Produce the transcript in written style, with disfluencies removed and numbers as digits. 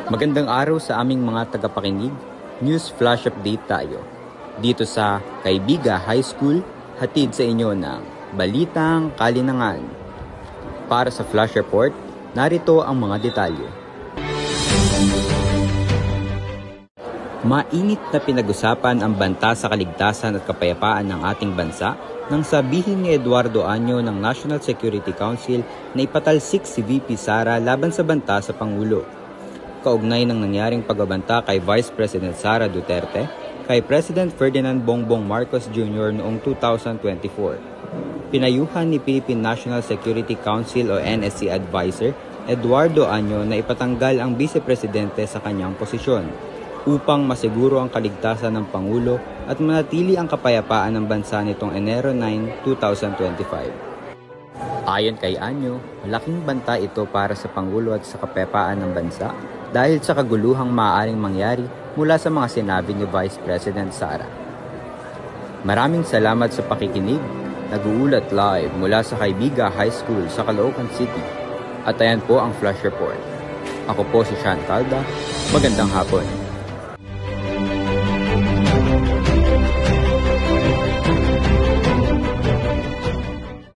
Magandang araw sa aming mga tagapakinig. News Flash Update tayo. Dito sa Kaibiga High School, hatid sa inyo ng Balitang Kalinangan. Para sa Flash Report, narito ang mga detalye. Mainit na pinag-usapan ang banta sa kaligtasan at kapayapaan ng ating bansa nang sabihin ni Eduardo Año ng National Security Council na ipatalsik si VP Sara laban sa banta sa Pangulo. Kaugnay ng nangyaring pagbabanta kay Vice President Sara Duterte, kay President Ferdinand Bongbong Marcos Jr. noong 2024. Pinayuhan ni Philippine National Security Council o NSC Advisor Eduardo Año na ipatanggal ang Vice Presidente sa kanyang posisyon upang masiguro ang kaligtasan ng Pangulo at manatili ang kapayapaan ng bansa nitong Enero 9, 2025. Ayon kay Año, malaking banta ito para sa Pangulo at sa kapayapaan ng bansa dahil sa kaguluhang maaaring mangyari mula sa mga sinabi ni Vice President Sara. Maraming salamat sa pakikinig. Nag-uulat live mula sa Kaibiga High School sa Caloocan City. At ayan po ang Flash Report. Ako po si Sean Calda. Magandang hapon.